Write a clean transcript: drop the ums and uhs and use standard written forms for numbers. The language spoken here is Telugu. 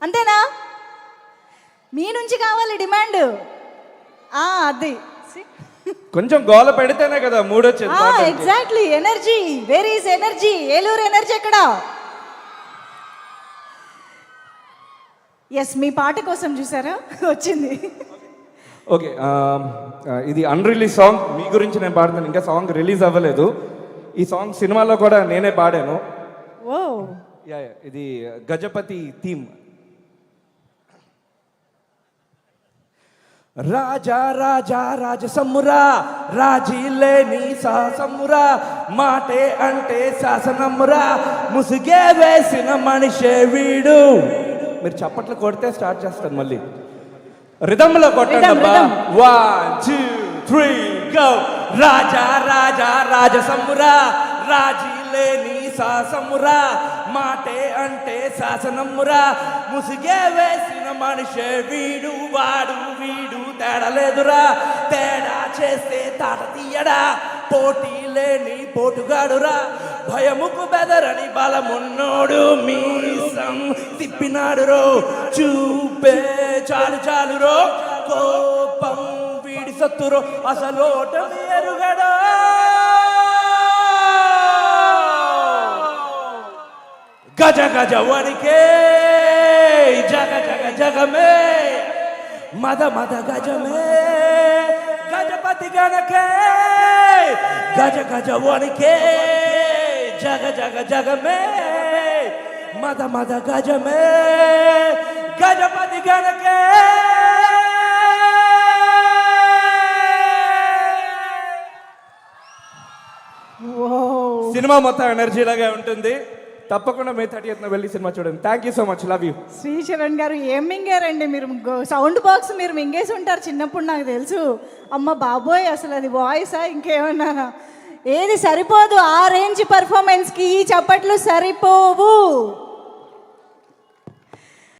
అంతేనా? మీ నుంచి కావాలి డిమాండ్. అది కొంచెం గోల పెడితేనే కదా మూడు వచ్చేది. Exactly, energy. Where is energy? Eluru energy ఎక్కడ? ఎస్, మీ పాట కోసం చూసారా వచ్చింది. ఓకే, ఇది అన్రిలీజ్ సాంగ్. మీ గురించి నేను పాడుతాను, ఇంకా సాంగ్ రిలీజ్ అవ్వలేదు. ఈ సాంగ్ సినిమాలో కూడా నేనే పాడాను. ఓ ఇది గజపతి థీమ్. రాజా రాజా రాజసమ్మురా, రాజీ లేని సాసమ్మురా, మాటే అంటే శాసనమ్మురా, ముసుగే వేసిన మనిషే వీడు. మీరు చప్పట్లు కొడితే స్టార్ట్ చేస్తాను, మళ్ళీ రిథంలో కొట్టండి అబ్బా. 1 2 3 గో. రాజా రాజా రాజసమ్మురా, రాజీ లేని సాసమ్మురా, మాటే అంటే శాసనమ్మురా, ముసిగే వేసిన మనిషే వీడు. వాడు వీడు తేడలేదురా, తేడా చేస్తే తాట తీయడా, పోటీ లేని పోటుగాడురా, భయముకు బెదరని బలమున్నోడు, మీసం తిప్పినాడు రో, చూపే చాలు చాలు రో, కోపం వీడి సత్తురో, అసలోట ఎరుగడా. గజ గజ వణికే జగ జగ జగమే, మద మద గజమే, గజపతి గణకే. గజ గజ వణికే జగ జగ జగమే, మద మద గజమే, గజపతి గణకే. సినిమా మొత్తం ఎనర్జీలాగా ఉంటుంది. తప్పకుండా మే 30th వెళ్ళి సినిమా చూడండి. Thank you so much, love you. Sricharan గారు ఏం మింగారండి మీరు? సౌండ్ బాక్స్ మీరు మింగేసి ఉంటారు చిన్నప్పుడు, నాకు తెలుసు. అమ్మ బాబోయ్, అసలు అది వాయిసా ఇంకేమన్నా? ఏది సరిపోదు, ఆ రేంజ్ పర్ఫార్మెన్స్కి ఈ చప్పట్లు సరిపోవు.